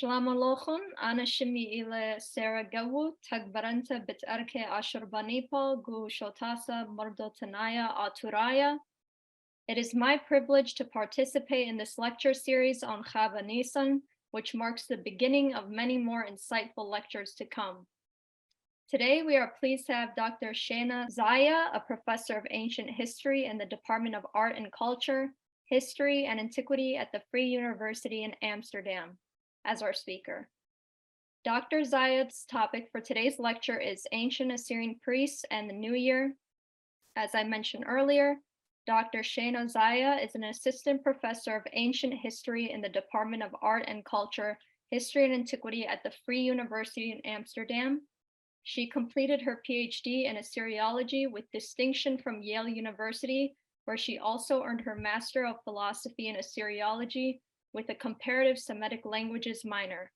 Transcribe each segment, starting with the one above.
Shlamalochon, ana shimi ile Saragawu, tagbaranta bitarke ashurbanipal, gu shotasa mordotanaya aturaya. It is my privilege to participate in this lecture series on Kha'b Nissan, which marks the beginning of many more insightful lectures to come. Today, we are pleased to have Dr. Shana Zaia, a professor of ancient history in the Department of Art and Culture, History and Antiquity at the Vrije University in Amsterdam, as our speaker. Dr. Zaia's topic for today's lecture is Ancient Assyrian Priests and the New Year. As I mentioned earlier, Dr. Shana Zaia is an assistant professor of ancient history in the Department of Art and Culture, History and Antiquity at the Vrije University in Amsterdam. She completed her PhD in Assyriology with distinction from Yale University, where she also earned her Master of Philosophy in Assyriology with a comparative Semitic languages minor.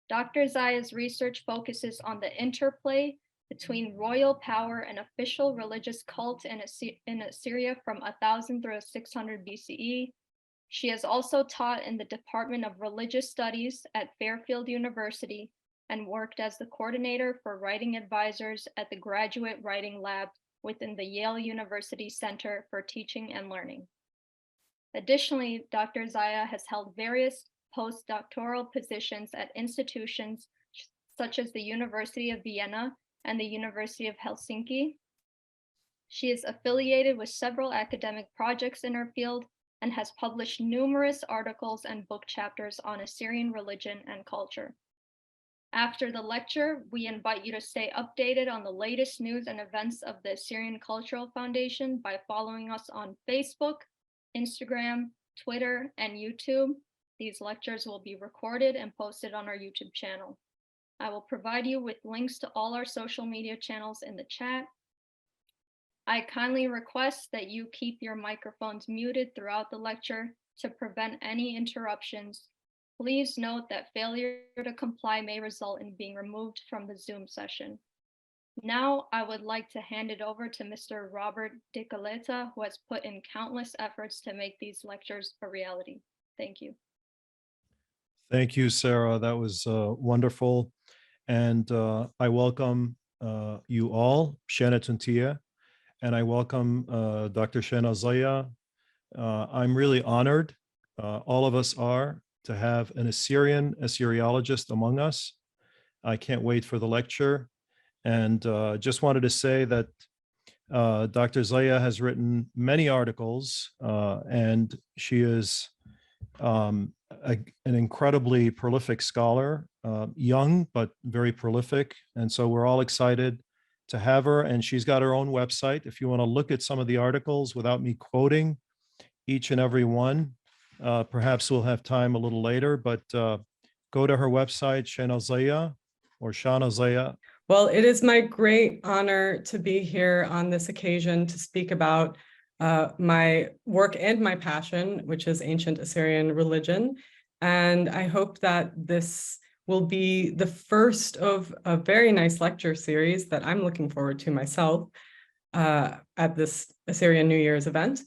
Dr. Zaia's research focuses on the interplay between royal power and official religious cult in Assyria from 1000 through 600 BCE. She has also taught in the Department of Religious Studies at Fairfield University and worked as the coordinator for writing advisors at the Graduate Writing Lab within the Yale University Center for Teaching and Learning. Additionally, Dr. Zaia has held various postdoctoral positions at institutions such as the University of Vienna and the University of Helsinki. She is affiliated with several academic projects in her field and has published numerous articles and book chapters on Assyrian religion and culture. After the lecture, we invite you to stay updated on the latest news and events of the Assyrian Cultural Foundation by following us on Facebook, Instagram, Twitter, and YouTube. These lectures will be recorded and posted on our YouTube channel. I will provide you with links to all our social media channels in the chat. I kindly request that you keep your microphones muted throughout the lecture to prevent any interruptions. Please note that failure to comply may result in being removed from the Zoom session. Now, I would like to hand it over to Mr. Robert.dekelaita, who has put in countless efforts to make these lectures a reality. Thank you. Thank you, Sarah. That was wonderful. And I welcome you all, Shana Zaia, and I welcome Dr. Shana Zaia. I'm really honored, all of us are, to have an Assyriologist among us. I can't wait for the lecture. And just wanted to say that Dr. Zaia has written many articles, and she is an incredibly prolific scholar, young, but very prolific. And so we're all excited to have her. And she's got her own website. If you want to look at some of the articles without me quoting each and every one, perhaps we'll have time a little later, but go to her website, Shana Zaia or Shana Zaia. Well, it is my great honor to be here on this occasion to speak about my work and my passion, which is ancient Assyrian religion. And I hope that this will be the first of a very nice lecture series that I'm looking forward to myself at this Assyrian New Year's event.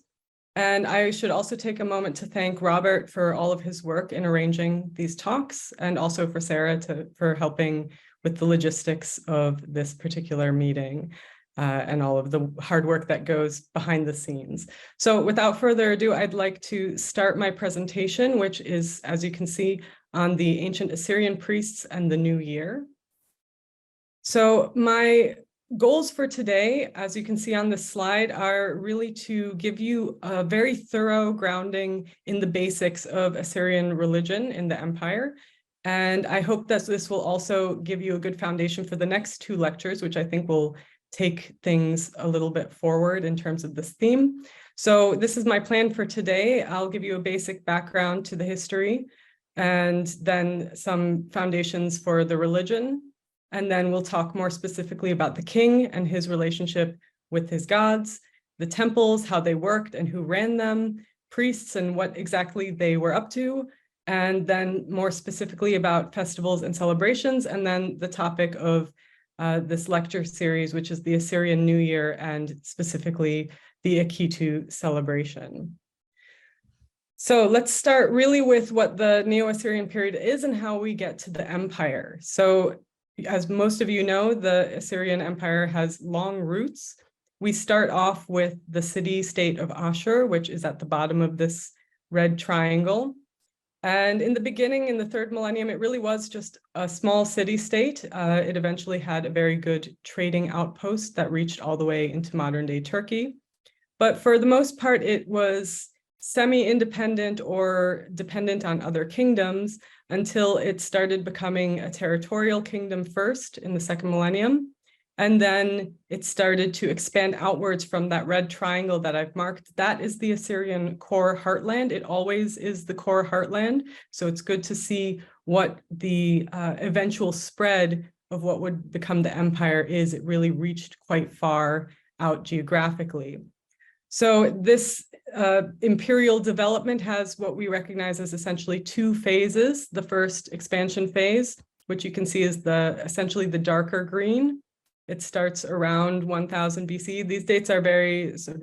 And I should also take a moment to thank Robert for all of his work in arranging these talks, and also for Sarah for helping with the logistics of this particular meeting and all of the hard work that goes behind the scenes. So without further ado, I'd like to start my presentation, which is, as you can see, on the ancient Assyrian priests and the New Year. So my goals for today, as you can see on this slide, are really to give you a very thorough grounding in the basics of Assyrian religion in the empire. And I hope that this will also give you a good foundation for the next two lectures, which I think will take things a little bit forward in terms of this theme. So this is my plan for today. I'll give you a basic background to the history and then some foundations for the religion. And then we'll talk more specifically about the king and his relationship with his gods, the temples, how they worked and who ran them, priests and what exactly they were up to, and then more specifically about festivals and celebrations, and then the topic of this lecture series, which is the Assyrian New Year and specifically the Akitu celebration. So let's start really with what the Neo-Assyrian period is and how we get to the empire. So as most of you know, the Assyrian Empire has long roots. We start off with the city-state of Ashur, which is at the bottom of this red triangle. And in the beginning, in the 3rd millennium, it really was just a small city-state. It eventually had a very good trading outpost that reached all the way into modern-day Turkey. But for the most part, it was semi-independent or dependent on other kingdoms until it started becoming a territorial kingdom first in the 2nd millennium. And then it started to expand outwards from that red triangle that I've marked. That is the Assyrian core heartland. It always is the core heartland. So it's good to see what the eventual spread of what would become the empire is. It really reached quite far out geographically. So this imperial development has what we recognize as essentially 2 phases. The first expansion phase, which you can see is essentially the darker green. It starts around 1000 BC. These dates are very sort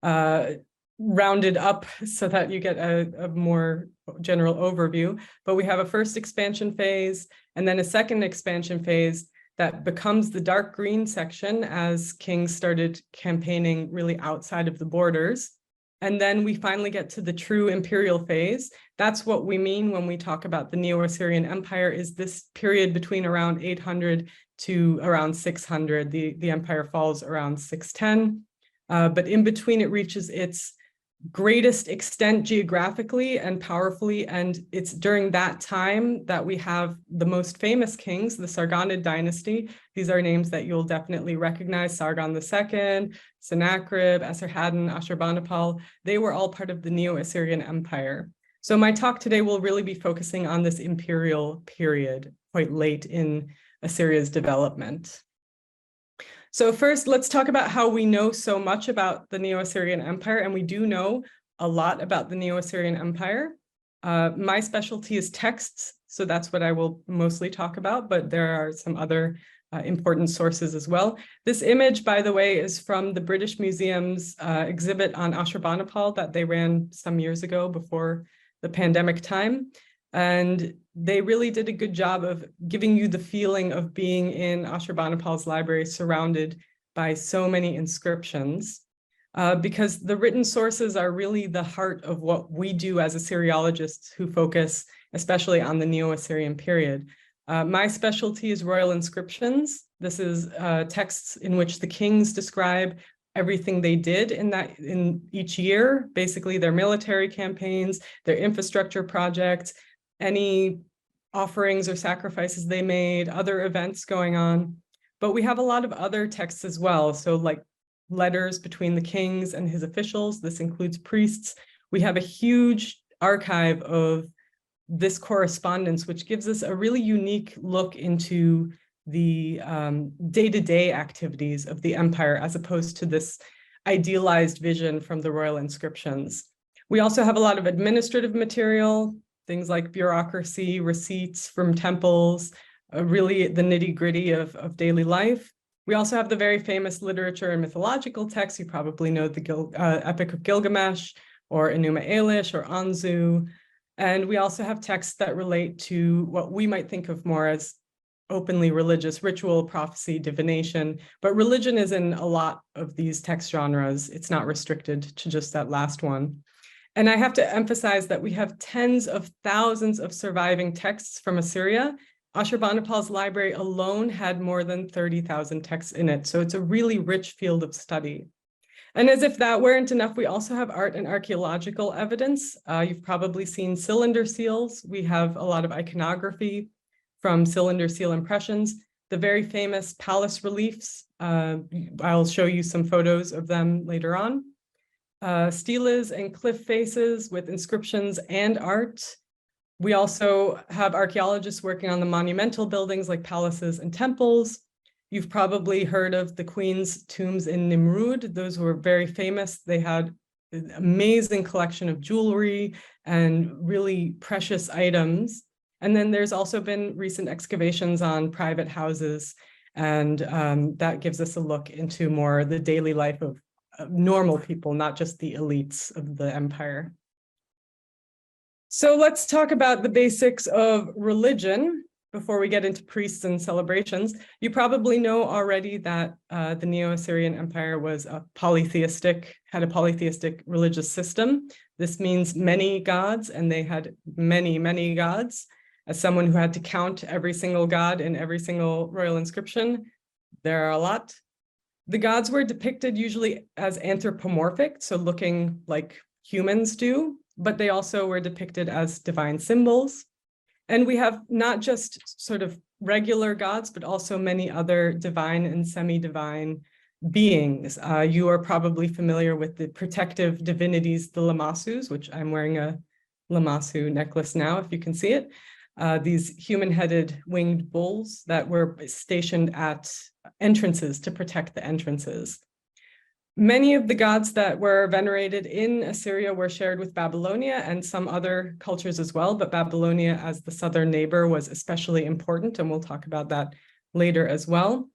of rounded up so that you get a more general overview. But we have a first expansion phase and then a second expansion phase that becomes the dark green section as kings started campaigning really outside of the borders. And then we finally get to the true imperial phase. That's what we mean when we talk about the Neo-Assyrian Empire, is this period between around 800 to around 600. The empire falls around 610, but in between it reaches its greatest extent geographically and powerfully, and it's during that time that we have the most famous kings, the Sargonid dynasty. These are names that you'll definitely recognize: Sargon II, Sennacherib, Esarhaddon, Ashurbanipal. They were all part of the Neo-Assyrian Empire. So my talk today will really be focusing on this imperial period, quite late in Assyria's development. So first, let's talk about how we know so much about the Neo-Assyrian Empire, and we do know a lot about the Neo-Assyrian Empire. My specialty is texts, so that's what I will mostly talk about, but there are some other important sources as well. This image, by the way, is from the British Museum's exhibit on Ashurbanipal that they ran some years ago before the pandemic time. And they really did a good job of giving you the feeling of being in Ashurbanipal's library surrounded by so many inscriptions, because the written sources are really the heart of what we do as Assyriologists who focus especially on the Neo-Assyrian period. My specialty is royal inscriptions. This is texts in which the kings describe everything they did in each year, basically their military campaigns, their infrastructure projects, any offerings or sacrifices they made, other events going on. But we have a lot of other texts as well. So like letters between the kings and his officials. This includes priests. We have a huge archive of this correspondence, which gives us a really unique look into the day-to-day activities of the empire, as opposed to this idealized vision from the royal inscriptions. We also have a lot of administrative material, things like bureaucracy, receipts from temples, really the nitty-gritty of daily life. We also have the very famous literature and mythological texts. You probably know the Epic of Gilgamesh, or Enuma Elish, or Anzu. And we also have texts that relate to what we might think of more as openly religious: ritual, prophecy, divination. But religion is in a lot of these text genres. It's not restricted to just that last one. And I have to emphasize that we have tens of thousands of surviving texts from Assyria. Ashurbanipal's library alone had more than 30,000 texts in it. So it's a really rich field of study. And as if that weren't enough, we also have art and archaeological evidence. You've probably seen cylinder seals. We have a lot of iconography from cylinder seal impressions. The very famous palace reliefs, I'll show you some photos of them later on. Steles and cliff faces with inscriptions and art. We also have archaeologists working on the monumental buildings like palaces and temples. You've probably heard of the queen's tombs in Nimrud. Those were very famous. They had an amazing collection of jewelry and really precious items. And then there's also been recent excavations on private houses, and that gives us a look into more the daily life of normal people, not just the elites of the empire. So let's talk about the basics of religion before we get into priests and celebrations. You probably know already that the Neo-Assyrian Empire was had a polytheistic religious system. This means many gods, and they had many, many gods. As someone who had to count every single god in every single royal inscription, there are a lot. The gods were depicted usually as anthropomorphic, so looking like humans do, but they also were depicted as divine symbols. And we have not just sort of regular gods, but also many other divine and semi-divine beings. You are probably familiar with the protective divinities, the Lamassus, which I'm wearing a Lamassu necklace now, if you can see it. These human-headed winged bulls that were stationed at entrances to protect the entrances. Many of the gods that were venerated in Assyria were shared with Babylonia and some other cultures as well, but Babylonia as the southern neighbor was especially important, and we'll talk about that later as well.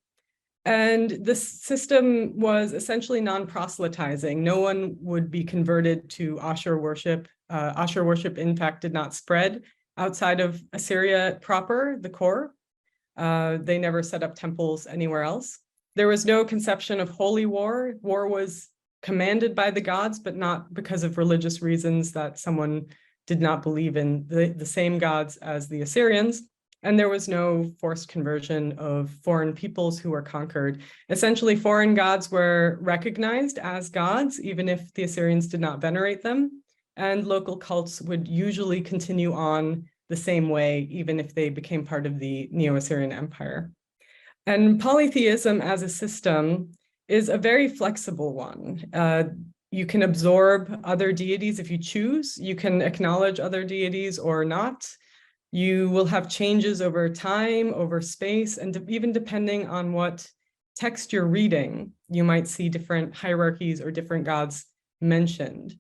And this system was essentially non-proselytizing. No one would be converted to Ashur worship. Ashur worship, in fact, did not spread outside of Assyria proper, the core. They never set up temples anywhere else. There was no conception of holy war. War was commanded by the gods, but not because of religious reasons that someone did not believe in the same gods as the Assyrians. And there was no forced conversion of foreign peoples who were conquered. Essentially, foreign gods were recognized as gods, even if the Assyrians did not venerate them. And local cults would usually continue on the same way, even if they became part of the Neo-Assyrian Empire. And polytheism as a system is a very flexible one. You can absorb other deities if you choose. You can acknowledge other deities or not. You will have changes over time, over space, and even depending on what text you're reading, you might see different hierarchies or different gods mentioned.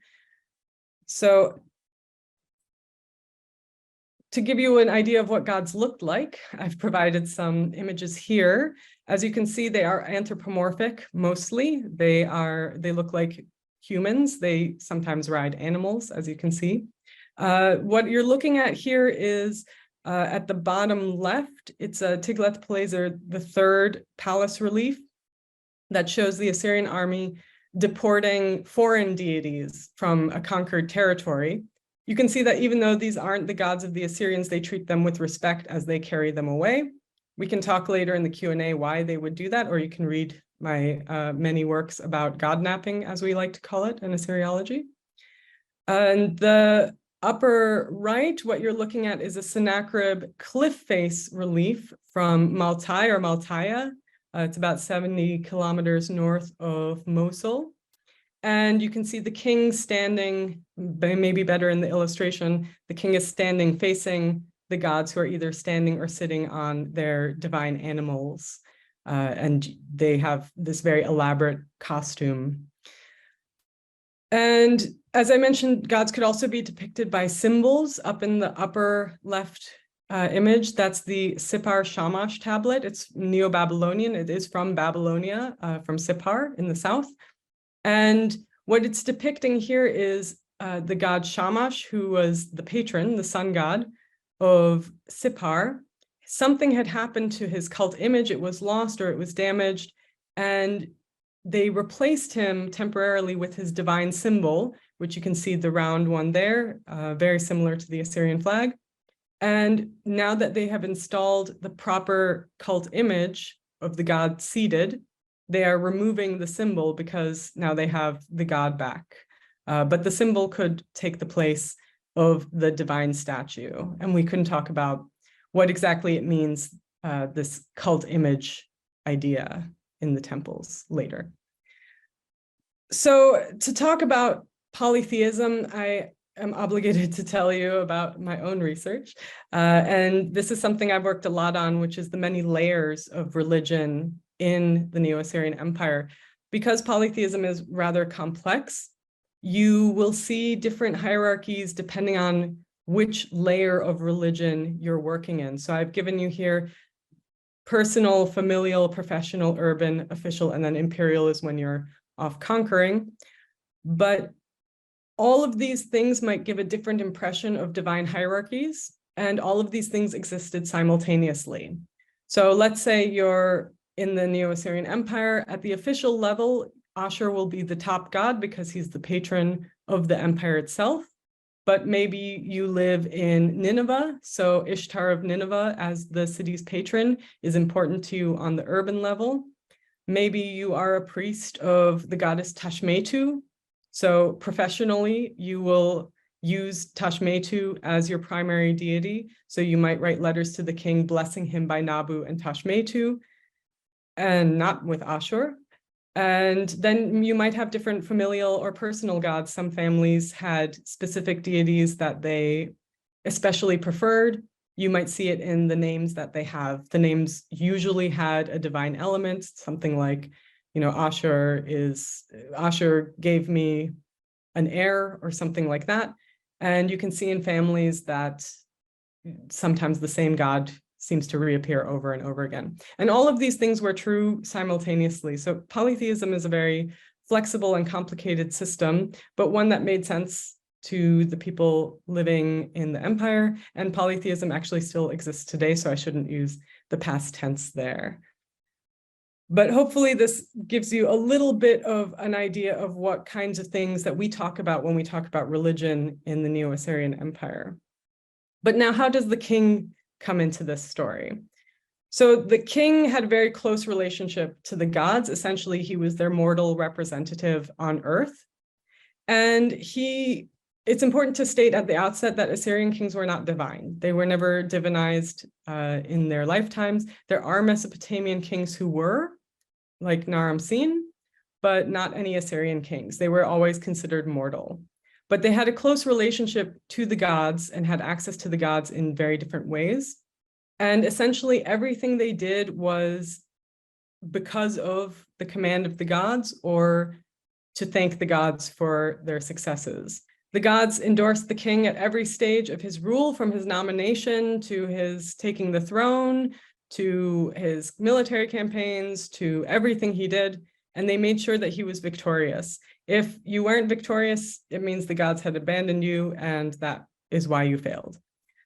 So to give you an idea of what gods looked like, I've provided some images here. As you can see, they are anthropomorphic mostly. They look like humans. They sometimes ride animals, as you can see. What you're looking at here is at the bottom left, it's a Tiglath-Pileser III palace relief that shows the Assyrian army deporting foreign deities from a conquered territory. You can see that even though these aren't the gods of the Assyrians, they treat them with respect as they carry them away. We can talk later in the Q&A why they would do that, or you can read my many works about god napping, as we like to call it in Assyriology. And the upper right, what you're looking at is a Sennacherib cliff face relief from Maltai or Maltaya. It's about 70 kilometers north of Mosul. And you can see the king standing, maybe better in the illustration, the king is standing facing the gods who are either standing or sitting on their divine animals. And they have this very elaborate costume. And as I mentioned, gods could also be depicted by symbols. Up in the upper left image, that's the Sippar Shamash tablet. It's Neo-Babylonian. It is from Babylonia, from Sippar in the south. And what it's depicting here is the god Shamash, who was the patron, the sun god of Sippar. Something had happened to his cult image. It was lost or it was damaged. And they replaced him temporarily with his divine symbol, which you can see the round one there, very similar to the Assyrian flag. And now that they have installed the proper cult image of the god seated, they are removing the symbol because now they have the god back. But the symbol could take the place of the divine statue. And we can talk about what exactly it means, this cult image idea in the temples later. So to talk about polytheism, I am obligated to tell you about my own research. And this is something I've worked a lot on, which is the many layers of religion in the Neo-Assyrian Empire. Because polytheism is rather complex, you will see different hierarchies depending on which layer of religion you're working in. So I've given you here personal, familial, professional, urban, official, and then imperial is when you're off conquering. But all of these things might give a different impression of divine hierarchies, and all of these things existed simultaneously. So let's say you're in the Neo-Assyrian Empire. At the official level, Ashur will be the top god because he's the patron of the empire itself. But maybe you live in Nineveh, so Ishtar of Nineveh as the city's patron is important to you on the urban level. Maybe you are a priest of the goddess Tashmetu. So professionally, you will use Tashmetu as your primary deity. So you might write letters to the king blessing him by Nabu and Tashmetu, and not with Ashur. And then you might have different familial or personal gods. Some families had specific deities that they especially preferred. You might see it in the names that they have. The names usually had a divine element, something like, Ashur gave me an heir or something like that. And you can see in families that sometimes the same god seems to reappear over and over again. And all of these things were true simultaneously. So polytheism is a very flexible and complicated system, but one that made sense to the people living in the empire. And polytheism actually still exists today, so I shouldn't use the past tense there. But hopefully this gives you a little bit of an idea of what kinds of things that we talk about when we talk about religion in the Neo-Assyrian Empire. But now, how does the king come into this story? So the king had a very close relationship to the gods. Essentially, he was their mortal representative on earth. And it's important to state at the outset that Assyrian kings were not divine. They were never divinized in their lifetimes. There are Mesopotamian kings who were, like Naram-Sin, but not any Assyrian kings. They were always considered mortal. But they had a close relationship to the gods and had access to the gods in very different ways. And essentially everything they did was because of the command of the gods or to thank the gods for their successes. The gods endorsed the king at every stage of his rule, from his nomination to his taking the throne, to his military campaigns, to everything he did. And they made sure that he was victorious. If you weren't victorious, it means the gods had abandoned you, and that is why you failed.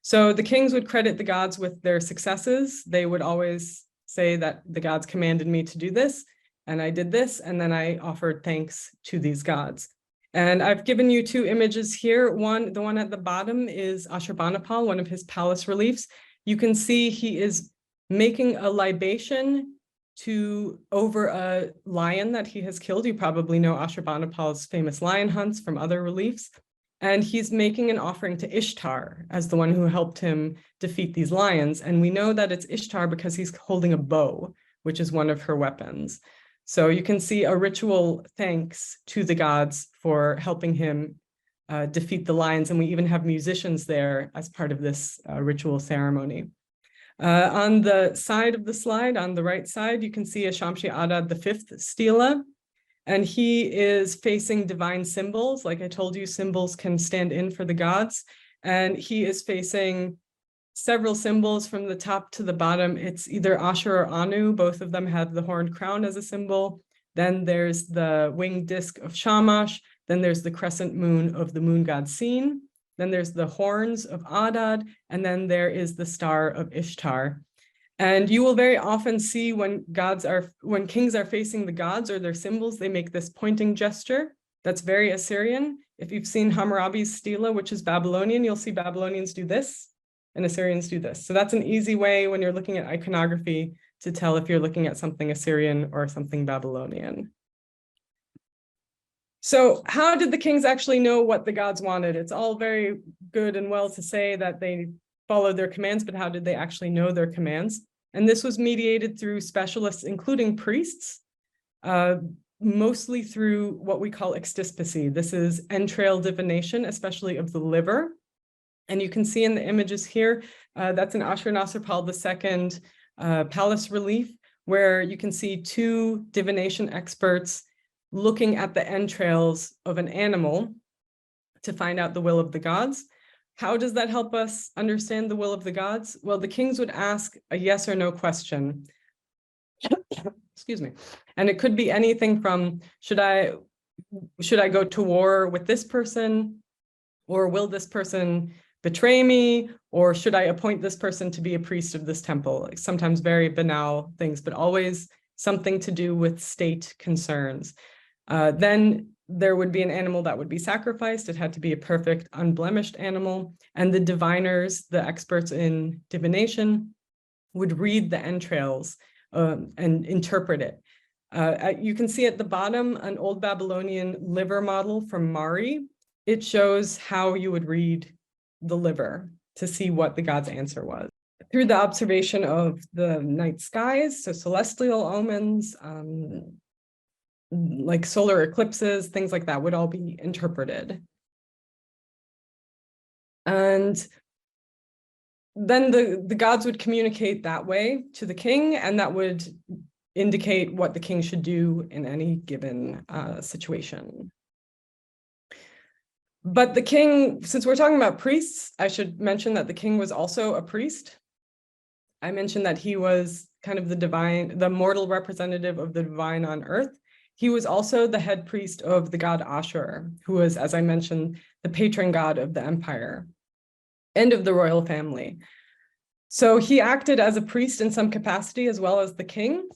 So the kings would credit the gods with their successes. They would always say that the gods commanded me to do this, and I did this, and then I offered thanks to these gods. And I've given you two images here. The one at the bottom is Ashurbanipal, one of his palace reliefs. You can see he is making a libation over a lion that he has killed. You probably know Ashurbanipal's famous lion hunts from other reliefs. And he's making an offering to Ishtar as the one who helped him defeat these lions. And we know that it's Ishtar because he's holding a bow, which is one of her weapons. So you can see a ritual thanks to the gods for helping him defeat the lions. And we even have musicians there as part of this ritual ceremony. On the side of the slide, on the right side, you can see a Shamshi Adad V stela, and he is facing divine symbols. Like I told you, symbols can stand in for the gods, and he is facing several symbols from the top to the bottom. It's either Ashur or Anu. Both of them have the horned crown as a symbol. Then there's the winged disc of Shamash. Then there's the crescent moon of the moon god Sin. Then there's the horns of Adad, and then there is the star of Ishtar. And you will very often see when kings are facing the gods or their symbols, they make this pointing gesture. That's very Assyrian. If you've seen Hammurabi's stela, which is Babylonian, you'll see Babylonians do this and Assyrians do this. So that's an easy way when you're looking at iconography to tell if you're looking at something Assyrian or something Babylonian. So how did the kings actually know what the gods wanted? It's all very good and well to say that they followed their commands, but how did they actually know their commands? And this was mediated through specialists, including priests, mostly through what we call extispicy. This is entrail divination, especially of the liver. And you can see in the images here, that's an Ashurnasirpal II palace relief, where you can see two divination experts looking at the entrails of an animal to find out the will of the gods. How does that help us understand the will of the gods? Well, the kings would ask a yes or no question. Excuse me. And it could be anything from, should I should I go to war with this person? Or will this person betray me? Or should I appoint this person to be a priest of this temple? Like sometimes very banal things, but always something to do with state concerns. Then there would be an animal that would be sacrificed. It had to be a perfect, unblemished animal. And the diviners, the experts in divination, would read the entrails and interpret it. You can see at the bottom an old Babylonian liver model from Mari. It shows how you would read the liver to see what the god's answer was. Through the observation of the night skies, so celestial omens, like solar eclipses, things like that would all be interpreted. And then the gods would communicate that way to the king, and that would indicate what the king should do in any given situation. But the king, since we're talking about priests, I should mention that the king was also a priest. I mentioned that he was kind of the divine, the mortal representative of the divine on earth. He was also the head priest of the god Ashur, who was, as I mentioned, the patron god of the empire and of the royal family. So he acted as a priest in some capacity as well as the king,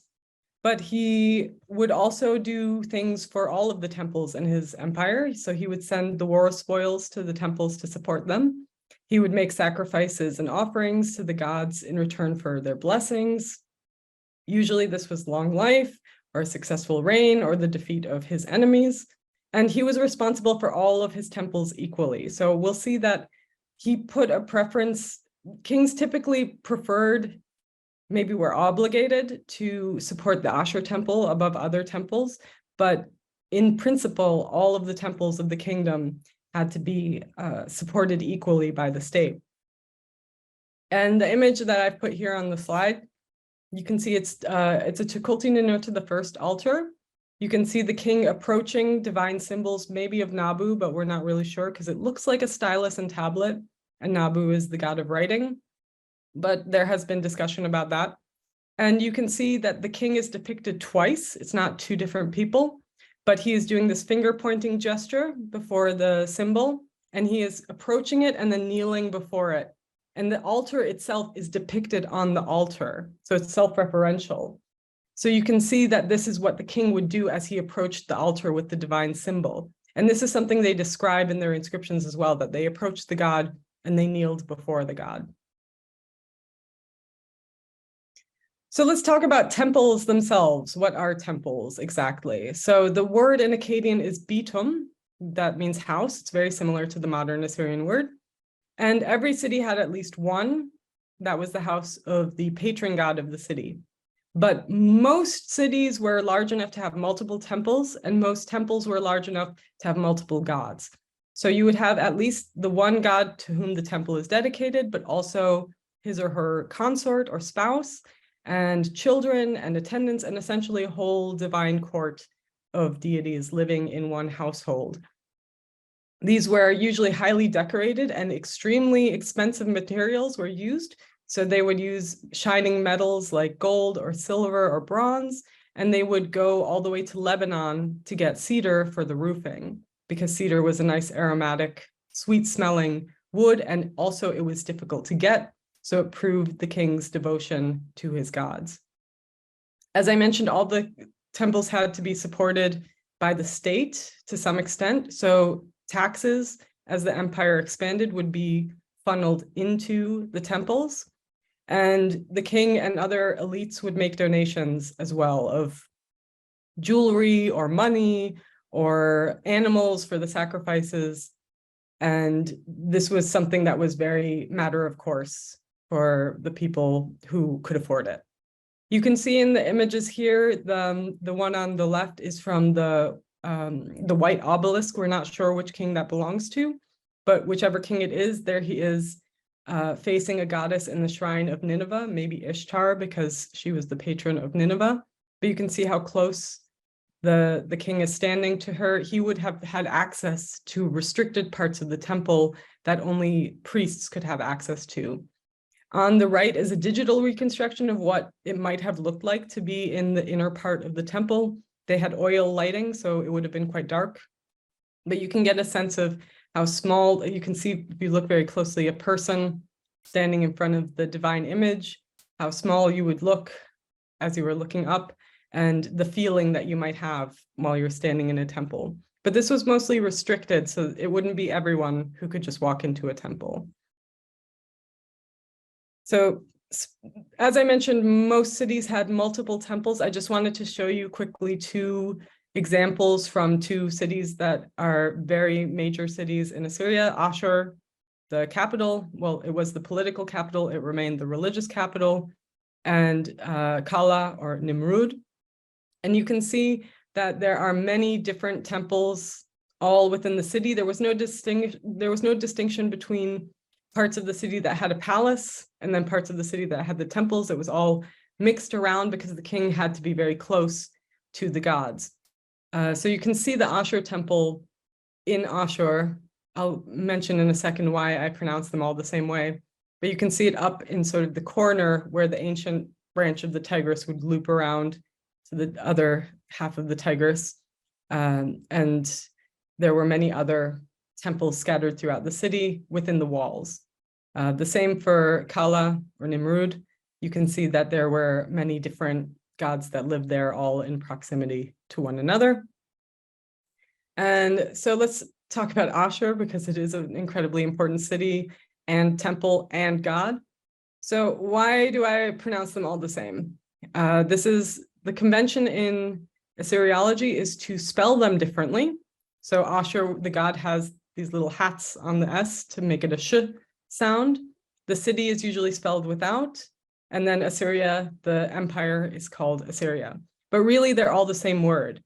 but he would also do things for all of the temples in his empire. So he would send the war spoils to the temples to support them. He would make sacrifices and offerings to the gods in return for their blessings. Usually this was long life or a successful reign or the defeat of his enemies. And he was responsible for all of his temples equally. So we'll see that he put a preference. Kings typically preferred, maybe were obligated to support the Ashur temple above other temples, but in principle, all of the temples of the kingdom had to be supported equally by the state. And the image that I've put here on the slide, you can see it's a Tukulti Nino to the first altar. You can see the king approaching divine symbols, maybe of Nabu, but we're not really sure because it looks like a stylus and tablet, and Nabu is the god of writing. But there has been discussion about that. And you can see that the king is depicted twice. It's not two different people, but he is doing this finger pointing gesture before the symbol, and he is approaching it and then kneeling before it. And the altar itself is depicted on the altar. So it's self-referential. So you can see that this is what the king would do as he approached the altar with the divine symbol. And this is something they describe in their inscriptions as well, that they approached the god and they kneeled before the god. So let's talk about temples themselves. What are temples exactly? So the word in Akkadian is bitum. That means house. It's very similar to the modern Assyrian word. And every city had at least one. That was the house of the patron god of the city. But most cities were large enough to have multiple temples, and most temples were large enough to have multiple gods. So you would have at least the one god to whom the temple is dedicated, but also his or her consort or spouse, and children and attendants, and essentially a whole divine court of deities living in one household. These were usually highly decorated, and extremely expensive materials were used. So they would use shining metals like gold or silver or bronze, and they would go all the way to Lebanon to get cedar for the roofing, because cedar was a nice aromatic, sweet-smelling wood, and also it was difficult to get. So it proved the king's devotion to his gods. As I mentioned, all the temples had to be supported by the state to some extent. So taxes, as the empire expanded, would be funneled into the temples. And the king and other elites would make donations as well of jewelry or money or animals for the sacrifices. And this was something that was very matter of course for the people who could afford it. You can see in the images here, the one on the left is from the white obelisk. We're not sure which king that belongs to, but whichever king it is, there he is facing a goddess in the shrine of Nineveh, maybe Ishtar, because she was the patron of Nineveh. But you can see how close the king is standing to her. He would have had access to restricted parts of the temple that only priests could have access to. On the right is a digital reconstruction of what it might have looked like to be in the inner part of the temple. They had oil lighting, so it would have been quite dark. But you can get a sense of how small, you can see, if you look very closely, a person standing in front of the divine image, how small you would look as you were looking up, and the feeling that you might have while you're standing in a temple. But this was mostly restricted, so it wouldn't be everyone who could just walk into a temple. So as I mentioned, most cities had multiple temples. I just wanted to show you quickly two examples from two cities that are very major cities in Assyria. Ashur, the capital, well, it was the political capital, it remained the religious capital, and Kala or Nimrud. And you can see that there are many different temples all within the city. There was no distinction between parts of the city that had a palace and then parts of the city that had the temples. It was all mixed around because the king had to be very close to the gods. So you can see the Ashur temple in Ashur. I'll mention in a second why I pronounce them all the same way, but you can see it up in sort of the corner where the ancient branch of the Tigris would loop around to the other half of the Tigris. And there were many other temples scattered throughout the city within the walls. The same for Kala or Nimrud. You can see that there were many different gods that lived there, all in proximity to one another. And so let's talk about Ashur, because it is an incredibly important city and temple and god. So why do I pronounce them all the same? This is the convention in Assyriology is to spell them differently. So Ashur, the god, has these little hats on the S to make it a sh sound. The city is usually spelled without, and then Assyria, the empire, is called Assyria. But really, they're all the same word.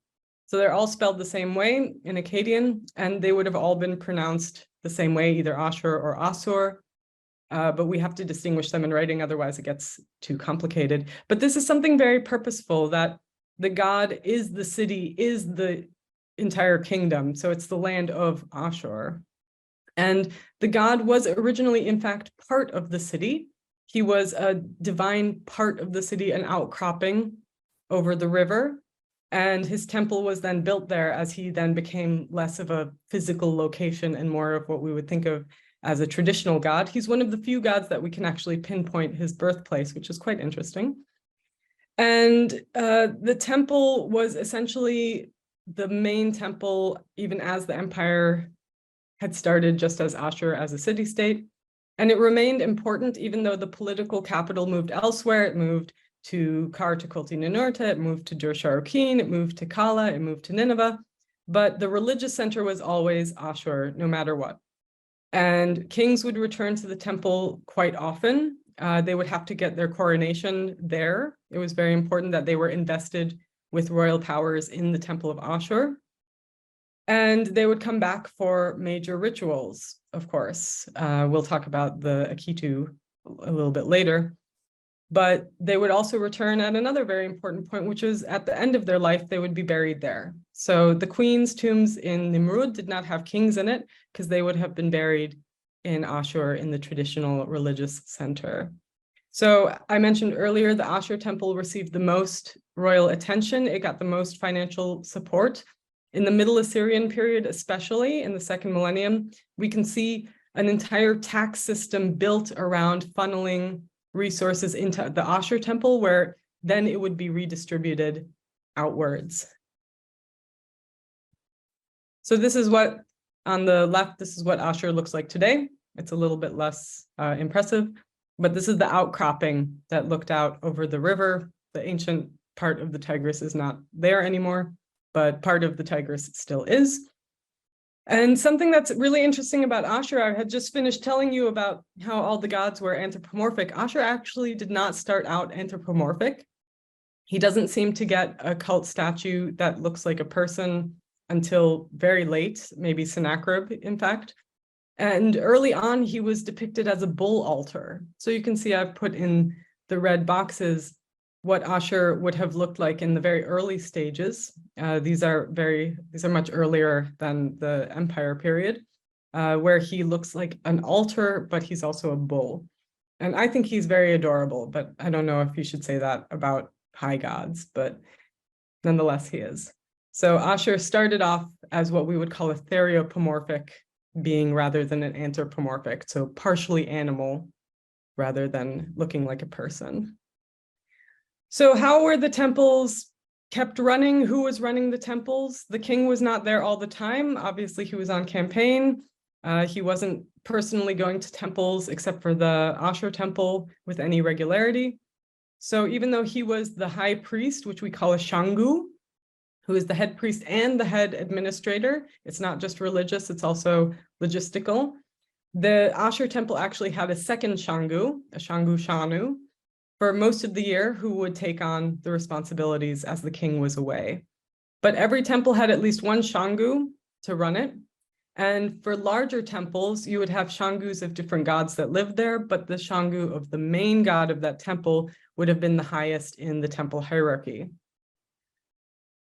So they're all spelled the same way in Akkadian, and they would have all been pronounced the same way, either Ashur or Asur. But we have to distinguish them in writing, otherwise it gets too complicated. But this is something very purposeful, that the god is the city, is the entire kingdom. So it's the land of Ashur. And the god was originally, in fact, part of the city. He was a divine part of the city, an outcropping over the river. And his temple was then built there as he then became less of a physical location and more of what we would think of as a traditional god. He's one of the few gods that we can actually pinpoint his birthplace, which is quite interesting. And the temple was essentially the main temple, even as the empire had started, just as Ashur as a city-state. And it remained important, even though the political capital moved elsewhere. It moved to Ninurta, it moved to Dur-Sharrukin, it moved to Kala, it moved to Nineveh. But the religious center was always Ashur, no matter what. And kings would return to the temple quite often. They would have to get their coronation there. It was very important that they were invested with royal powers in the temple of Ashur. And they would come back for major rituals, of course. We'll talk about the Akitu a little bit later. But they would also return at another very important point, which is at the end of their life, they would be buried there. So the queen's tombs in Nimrud did not have kings in it, because they would have been buried in Ashur in the traditional religious center. So I mentioned earlier, the Ashur temple received the most royal attention. It got the most financial support. In the Middle Assyrian period, especially in the second millennium, we can see an entire tax system built around funneling resources into the Ashur temple, where then it would be redistributed outwards. So this is what, on the left, this is what Ashur looks like today. It's a little bit less impressive, but this is the outcropping that looked out over the river. The ancient part of the Tigris is not there anymore, but part of the Tigris still is. And something that's really interesting about Ashur, I had just finished telling you about how all the gods were anthropomorphic. Ashur actually did not start out anthropomorphic. He doesn't seem to get a cult statue that looks like a person until very late, maybe Sennacherib, in fact. And early on, he was depicted as a bull altar. So you can see I've put in the red boxes what Ashur would have looked like in the very early stages. These are much earlier than the empire period, where he looks like an altar, but he's also a bull. And I think he's very adorable, but I don't know if you should say that about high gods. But nonetheless he is. So Ashur started off as what we would call a theriopomorphic being rather than an anthropomorphic, so partially animal rather than looking like a person. So how were the temples kept running? Who was running the temples? The king was not there all the time. Obviously, he was on campaign. He wasn't personally going to temples except for the Ashur temple with any regularity. So even though he was the high priest, which we call a shangu, who is the head priest and the head administrator, it's not just religious, it's also logistical. The Ashur temple actually had a second shangu, a shangu shanu, for most of the year, who would take on the responsibilities as the king was away. But every temple had at least one shangu to run it. And for larger temples, you would have shangus of different gods that lived there, but the shangu of the main god of that temple would have been the highest in the temple hierarchy.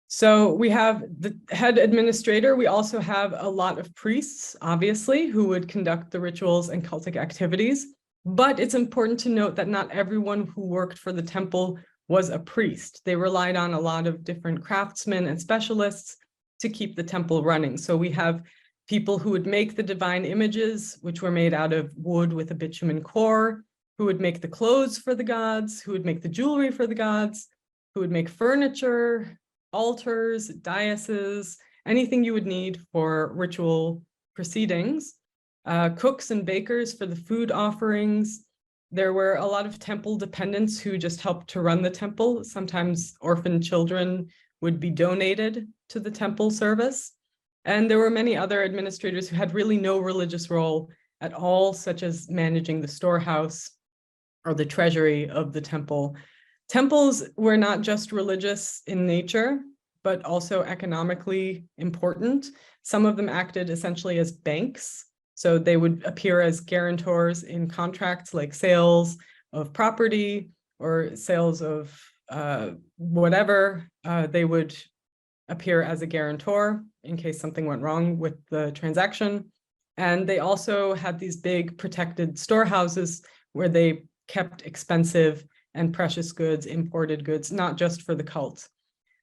So we have the head administrator. We also have a lot of priests, obviously, who would conduct the rituals and cultic activities. But it's important to note that not everyone who worked for the temple was a priest. They relied on a lot of different craftsmen and specialists to keep the temple running. So we have people who would make the divine images, which were made out of wood with a bitumen core, who would make the clothes for the gods, who would make the jewelry for the gods, who would make furniture, altars, daises, anything you would need for ritual proceedings. Cooks and bakers for the food offerings. There were a lot of temple dependents who just helped to run the temple. Sometimes orphan children would be donated to the temple service. And there were many other administrators who had really no religious role at all, such as managing the storehouse or the treasury of the temple. Temples were not just religious in nature, but also economically important. Some of them acted essentially as banks. So they would appear as guarantors in contracts like sales of property or sales of whatever. They would appear as a guarantor in case something went wrong with the transaction. And they also had these big protected storehouses where they kept expensive and precious goods, imported goods, not just for the cult.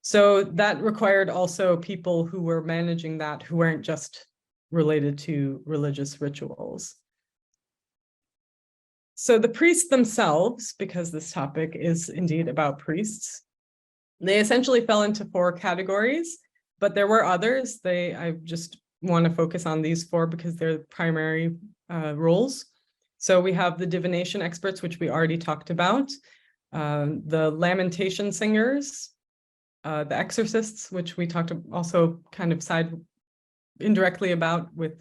So that required also people who were managing that who weren't just related to religious rituals. So the priests themselves, because this topic is indeed about priests, they essentially fell into 4 categories, but there were others. I just want to focus on these 4 because they're primary roles. So we have the divination experts, which we already talked about, the lamentation singers, the exorcists, which we talked also kind of indirectly about with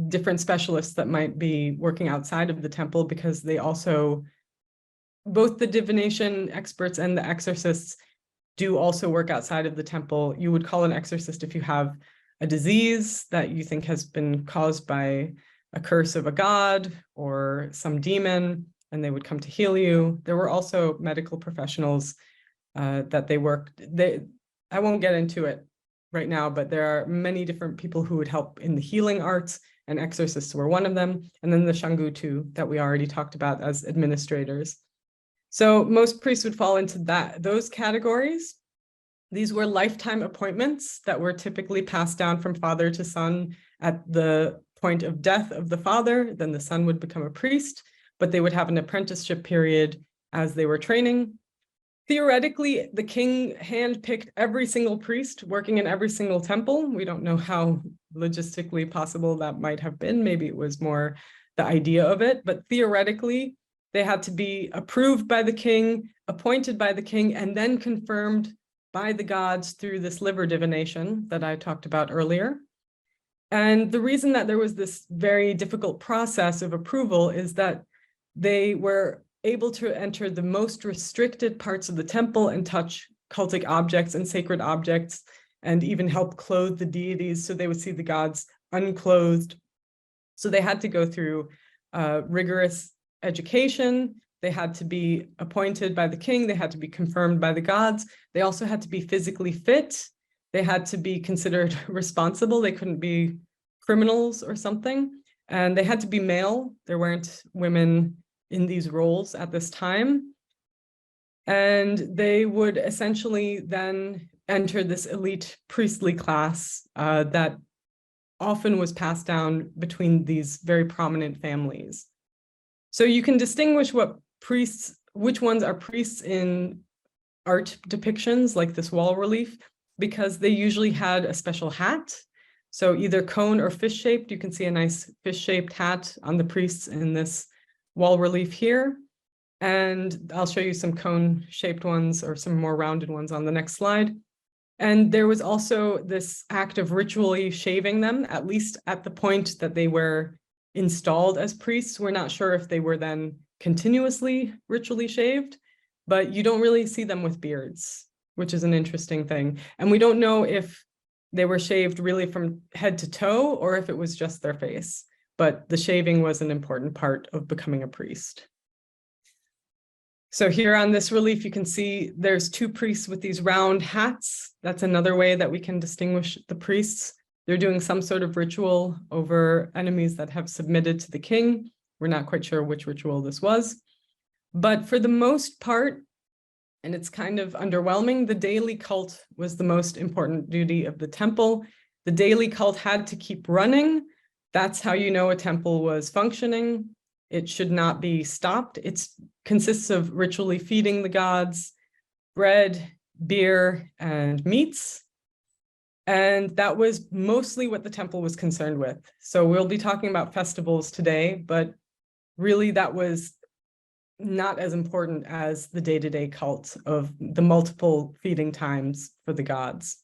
different specialists that might be working outside of the temple, because they also, both the divination experts and the exorcists do also work outside of the temple. You would call an exorcist if you have a disease that you think has been caused by a curse of a god or some demon, and they would come to heal you. There were also medical professionals that they worked. I won't get into it right now, but there are many different people who would help in the healing arts, and exorcists were one of them. And then the Shangu too, that we already talked about as administrators. So most priests would fall into those categories. These were lifetime appointments that were typically passed down from father to son at the point of death of the father. Then the son would become a priest, but they would have an apprenticeship period as they were training. Theoretically, the king handpicked every single priest working in every single temple. We don't know how logistically possible that might have been. Maybe it was more the idea of it, but theoretically, they had to be approved by the king, appointed by the king, and then confirmed by the gods through this liver divination that I talked about earlier. And the reason that there was this very difficult process of approval is that they were able to enter the most restricted parts of the temple and touch cultic objects and sacred objects, and even help clothe the deities, so they would see the gods unclothed. So they had to go through rigorous education. They had to be appointed by the king. They had to be confirmed by the gods. They also had to be physically fit. They had to be considered responsible. They couldn't be criminals or something. And they had to be male. There weren't women in these roles at this time. And they would essentially then enter this elite priestly class that often was passed down between these very prominent families. So you can distinguish which ones are priests in art depictions like this wall relief, because they usually had a special hat. So either cone or fish-shaped. You can see a nice fish-shaped hat on the priests in this wall relief here. And I'll show you some cone-shaped ones or some more rounded ones on the next slide. And there was also this act of ritually shaving them, at least at the point that they were installed as priests. We're not sure if they were then continuously ritually shaved, but you don't really see them with beards, which is an interesting thing. And we don't know if they were shaved really from head to toe or if it was just their face, but the shaving was an important part of becoming a priest. So here on this relief, you can see there's two priests with these round hats. That's another way that we can distinguish the priests. They're doing some sort of ritual over enemies that have submitted to the king. We're not quite sure which ritual this was. But for the most part, and it's kind of underwhelming, the daily cult was the most important duty of the temple. The daily cult had to keep running. That's how you know a temple was functioning. It should not be stopped. It consists of ritually feeding the gods, bread, beer, and meats. And that was mostly what the temple was concerned with. So we'll be talking about festivals today, but really that was not as important as the day-to-day cult of the multiple feeding times for the gods.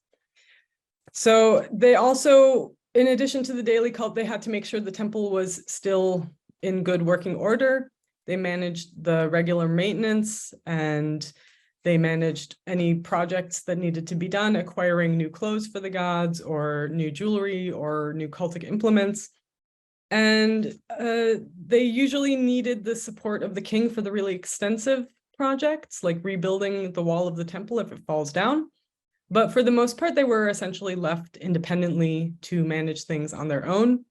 So they also, in addition to the daily cult, they had to make sure the temple was still in good working order. They managed the regular maintenance and they managed any projects that needed to be done, acquiring new clothes for the gods or new jewelry or new cultic implements. And they usually needed the support of the king for the really extensive projects, like rebuilding the wall of the temple if it falls down. But for the most part, they were essentially left independently to manage things on their own.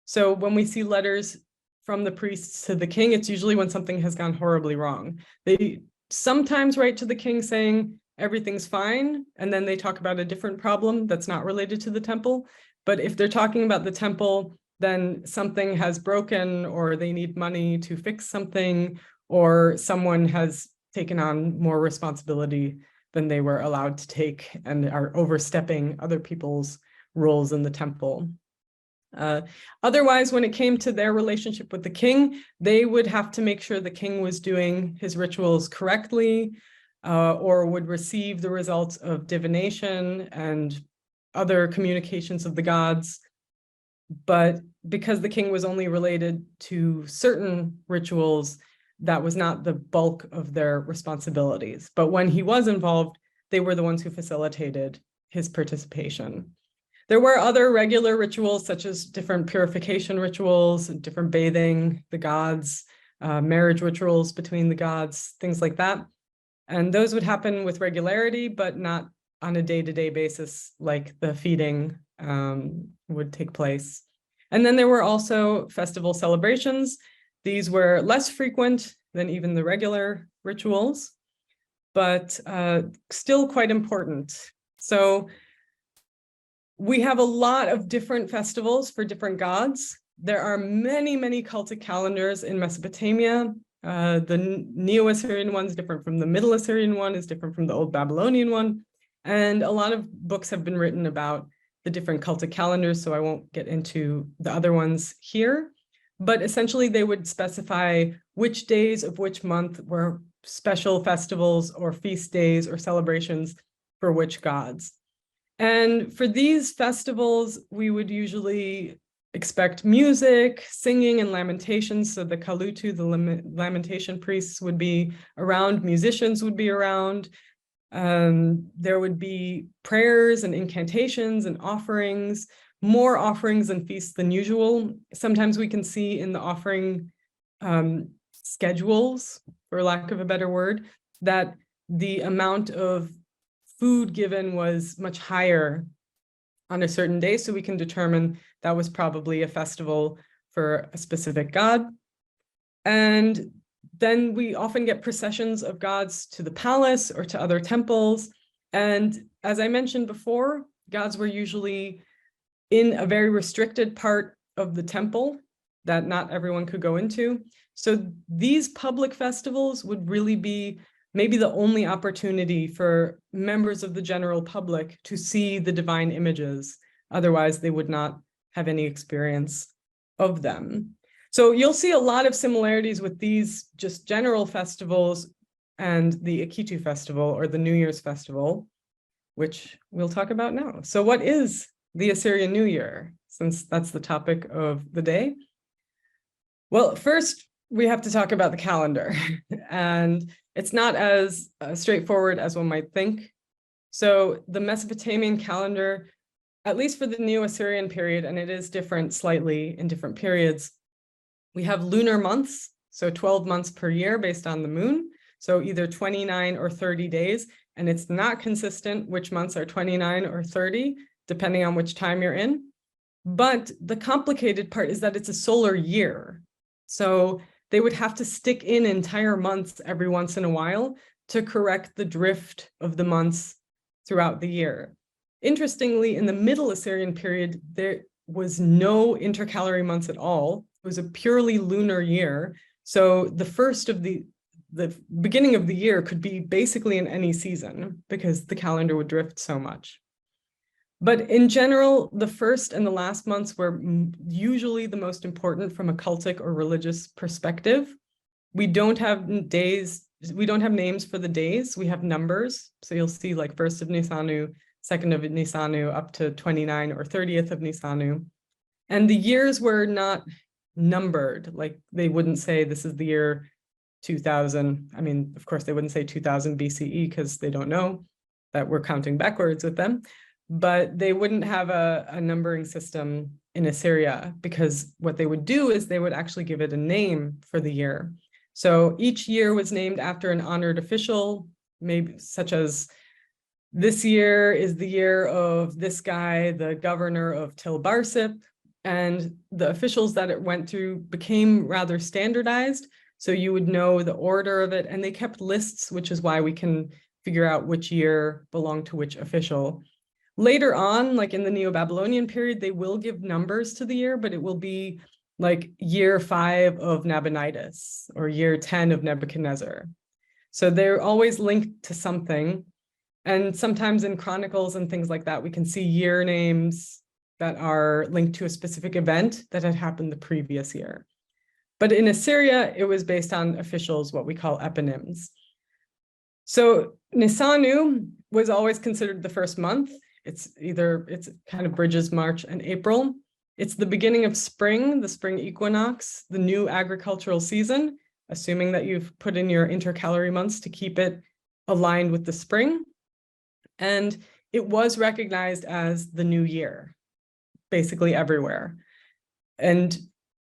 So when we see letters from the priests to the king, it's usually when something has gone horribly wrong. They sometimes write to the king saying everything's fine, and then they talk about a different problem that's not related to the temple. But if they're talking about the temple, then something has broken or they need money to fix something, or someone has taken on more responsibility than they were allowed to take and are overstepping other people's roles in the temple. Otherwise, when it came to their relationship with the king, they would have to make sure the king was doing his rituals correctly, or would receive the results of divination and other communications of the gods. But because the king was only related to certain rituals, that was not the bulk of their responsibilities. But when he was involved, they were the ones who facilitated his participation. There were other regular rituals, such as different purification rituals, different bathing the gods, marriage rituals between the gods, things like that. And those would happen with regularity, but not on a day-to-day basis like the feeding would take place. And then there were also festival celebrations. These were less frequent than even the regular rituals, but still quite important. So we have a lot of different festivals for different gods. There are many, many cultic calendars in Mesopotamia. The Neo-Assyrian one is different from the Middle Assyrian one, is different from the Old Babylonian one. And a lot of books have been written about the different cultic calendars, so I won't get into the other ones here. But essentially, they would specify which days of which month were special festivals or feast days or celebrations for which gods. And for these festivals, we would usually expect music, singing, and lamentations. So the Kalutu, the lamentation priests, would be around, musicians would be around. There would be prayers and incantations and offerings, more offerings and feasts than usual. Sometimes we can see in the offering schedules, for lack of a better word, that the amount of food given was much higher on a certain day, so we can determine that was probably a festival for a specific god. And Then we often get processions of gods to the palace or to other temples. And as I mentioned before, gods were usually in a very restricted part of the temple that not everyone could go into. So these public festivals would really be maybe the only opportunity for members of the general public to see the divine images. Otherwise, they would not have any experience of them. So you'll see a lot of similarities with these just general festivals and the Akitu festival or the New Year's festival, which we'll talk about now. So what is the Assyrian New Year, since that's the topic of the day? Well, first, we have to talk about the calendar. And it's not as straightforward as one might think. So the Mesopotamian calendar, at least for the Neo-Assyrian period, and it is different slightly in different periods, we have lunar months, so 12 months per year based on the moon. So either 29 or 30 days, and it's not consistent which months are 29 or 30, depending on which time you're in. But the complicated part is that it's a solar year. So they would have to stick in entire months every once in a while to correct the drift of the months throughout the year. Interestingly, in the Middle Assyrian period, there was no intercalary months at all. It was a purely lunar year. So the beginning of the year could be basically in any season because the calendar would drift so much. But in general, the first and the last months were usually the most important from a cultic or religious perspective. We don't have days, we don't have names for the days, we have numbers. So you'll see like 1st of Nisanu, 2nd of Nisanu, up to 29 or 30th of Nisanu. And the years were not numbered, like they wouldn't say this is the year 2000. I mean, of course, they wouldn't say 2000 BCE because they don't know that we're counting backwards with them. But they wouldn't have a numbering system in Assyria, because what they would do is they would actually give it a name for the year. So each year was named after an honored official, maybe such as this year is the year of this guy, the governor of Tel Barsip, and the officials that it went through became rather standardized. So you would know the order of it, and they kept lists, which is why we can figure out which year belonged to which official. Later on, like in the Neo-Babylonian period, they will give numbers to the year, but it will be like year 5 of Nabonidus or year 10 of Nebuchadnezzar. So they're always linked to something. And sometimes in chronicles and things like that, we can see year names that are linked to a specific event that had happened the previous year. But in Assyria, it was based on officials, what we call eponyms. So Nisanu was always considered the first month. It's kind of bridges March and April. It's the beginning of spring, the spring equinox, the new agricultural season, assuming that you've put in your intercalary months to keep it aligned with the spring. And it was recognized as the new year, basically everywhere. And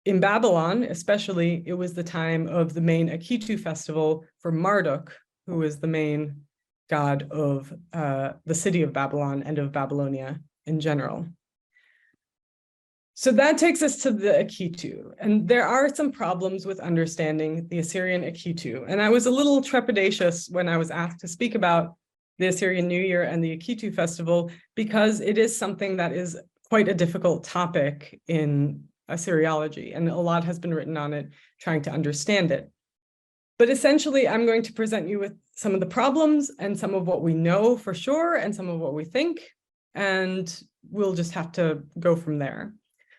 in Babylon, especially, it was the time of the main Akitu festival for Marduk, who is the main god of the city of Babylon and of Babylonia in general. So that takes us to the Akitu. And there are some problems with understanding the Assyrian Akitu. And I was a little trepidatious when I was asked to speak about the Assyrian New Year and the Akitu festival, because it is something that is quite a difficult topic in Assyriology, and a lot has been written on it trying to understand it. But essentially, I'm going to present you with some of the problems and some of what we know for sure and some of what we think, and we'll just have to go from there.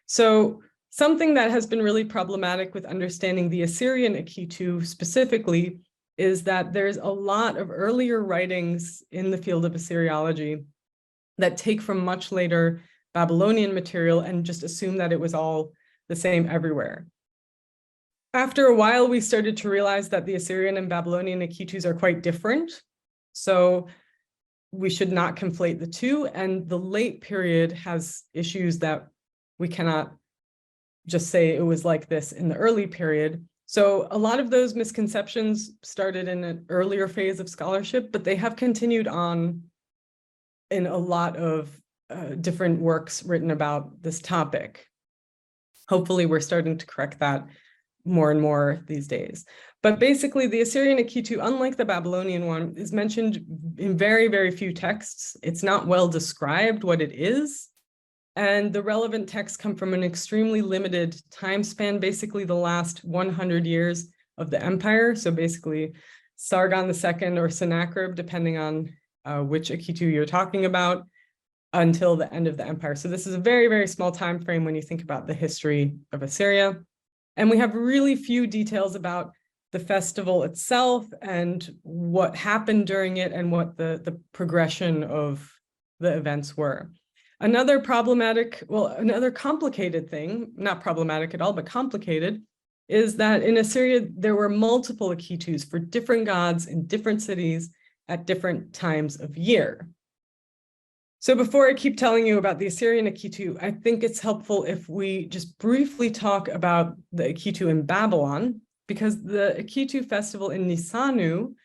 So something that has been really problematic with understanding the Assyrian Akitu specifically is that there's a lot of earlier writings in the field of Assyriology that take from much later Babylonian material and just assume that it was all the same everywhere. After a while, we started to realize that the Assyrian and Babylonian Akitus are quite different. So we should not conflate the two. And the late period has issues that we cannot just say it was like this in the early period. So a lot of those misconceptions started in an earlier phase of scholarship, but they have continued on in a lot of different works written about this topic. Hopefully, we're starting to correct that more and more these days. But basically, the Assyrian Akitu, unlike the Babylonian one, is mentioned in very, very few texts. It's not well described what it is. And the relevant texts come from an extremely limited time span, basically the last 100 years of the empire. So basically, Sargon II or Sennacherib, depending on which Akitu you're talking about, until the end of the empire. So this is a very, very small time frame when you think about the history of Assyria. And we have really few details about the festival itself and what happened during it and what the progression of the events were. Another complicated thing, not problematic at all, but complicated, is that in Assyria, there were multiple Akitus for different gods in different cities at different times of year. So before I keep telling you about the Assyrian Akitu, I think it's helpful if we just briefly talk about the Akitu in Babylon, because the Akitu festival in Nisanu,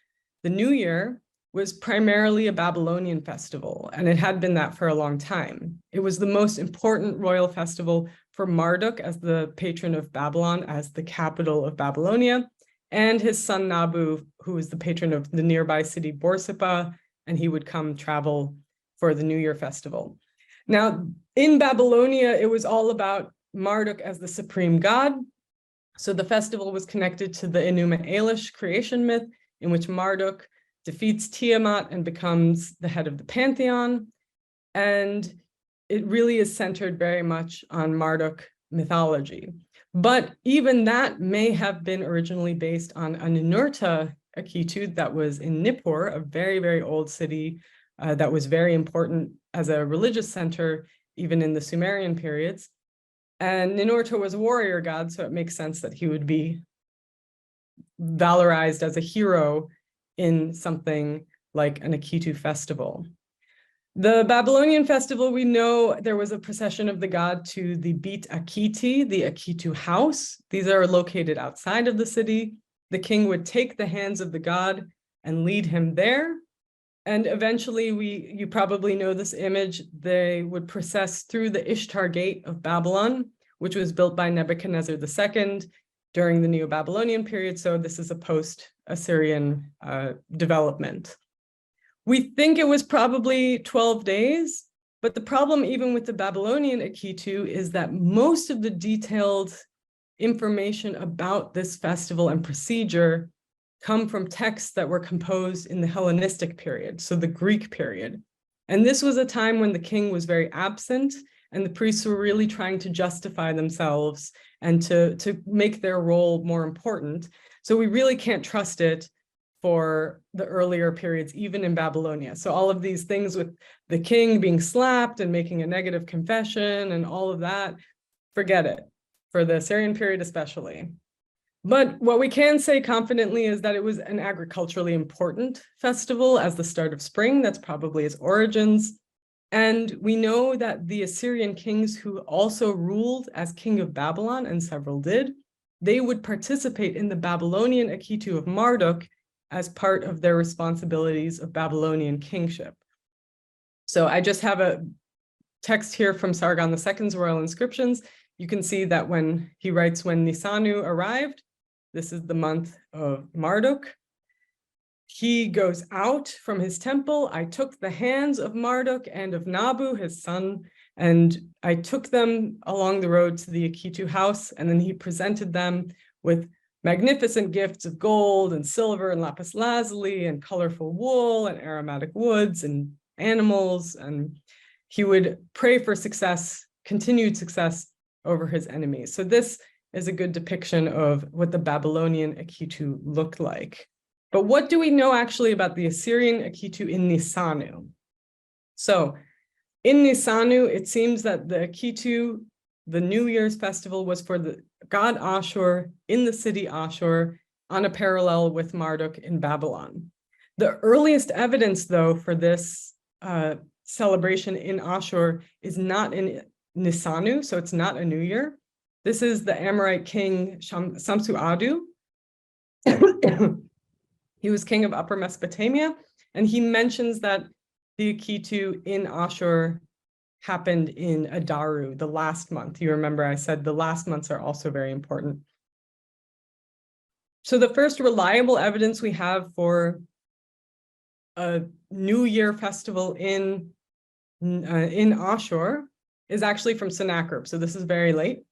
the New Year, was primarily a Babylonian festival, and it had been that for a long time. It was the most important royal festival for Marduk as the patron of Babylon, as the capital of Babylonia, and his son Nabu, who was the patron of the nearby city Borsippa, and he would come travel for the New Year festival. Now, in Babylonia, it was all about Marduk as the supreme god. So the festival was connected to the Enuma Elish creation myth, in which Marduk defeats Tiamat and becomes the head of the pantheon. And it really is centered very much on Marduk mythology. But even that may have been originally based on a Ninurta Akitu that was in Nippur, a very, very old city that was very important as a religious center, even in the Sumerian periods. And Ninurta was a warrior god, so it makes sense that he would be valorized as a hero in something like an Akitu festival. The Babylonian festival, we know there was a procession of the god to the Beit Akiti, the Akitu house. These are located outside of the city. The king would take the hands of the god and lead him there. And eventually, you probably know this image, they would process through the Ishtar Gate of Babylon, which was built by Nebuchadnezzar II during the Neo-Babylonian period. So this is a post-Assyrian development. We think it was probably 12 days, but the problem even with the Babylonian Akitu is that most of the detailed information about this festival and procedure come from texts that were composed in the Hellenistic period, so the Greek period. And this was a time when the king was very absent and the priests were really trying to justify themselves and to make their role more important. So we really can't trust it for the earlier periods, even in Babylonia. So all of these things with the king being slapped and making a negative confession and all of that, forget it, for the Assyrian period especially. But what we can say confidently is that it was an agriculturally important festival as the start of spring. That's probably its origins. And we know that the Assyrian kings who also ruled as king of Babylon, and several did, they would participate in the Babylonian Akitu of Marduk as part of their responsibilities of Babylonian kingship. So I just have a text here from Sargon II's royal inscriptions. You can see that when he writes, when Nisanu arrived, this is the month of Marduk. He goes out from his temple. I took the hands of Marduk and of Nabu, his son, and I took them along the road to the Akitu house, and then he presented them with magnificent gifts of gold and silver and lapis lazuli and colorful wool and aromatic woods and animals. And he would pray for success, continued success over his enemies. So this is a good depiction of what the Babylonian Akitu looked like. But what do we know actually about the Assyrian Akitu in Nisanu? So in Nisanu, it seems that the Akitu, the New Year's festival, was for the god Ashur in the city Ashur on a parallel with Marduk in Babylon. The earliest evidence, though, for this celebration in Ashur is not in Nisanu, so it's not a New Year. This is the Amorite king Samsu-Adu. He was king of Upper Mesopotamia, and he mentions that the Akitu in Ashur happened in Adaru, the last month. You remember I said the last months are also very important. So the first reliable evidence we have for a New Year festival in Ashur is actually from Sennacherib. So this is very late.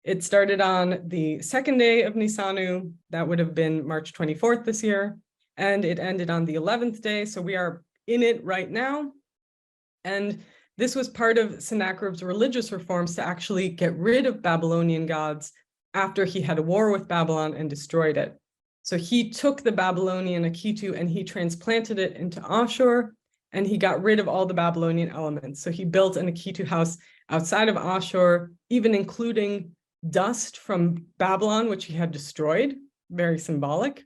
It started on the second day of Nisanu. That would have been March 24th this year. And it ended on the 11th day. So we are in it right now. And this was part of Sennacherib's religious reforms to actually get rid of Babylonian gods after he had a war with Babylon and destroyed it. So he took the Babylonian Akitu and he transplanted it into Ashur, and he got rid of all the Babylonian elements. So he built an Akitu house outside of Ashur, even including dust from Babylon, which he had destroyed, very symbolic.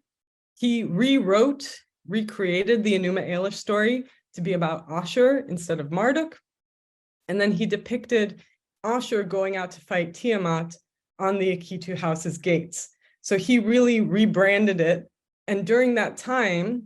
He recreated the Enuma Elish story to be about Ashur instead of Marduk. And then he depicted Ashur going out to fight Tiamat on the Akitu house's gates. So he really rebranded it. And during that time,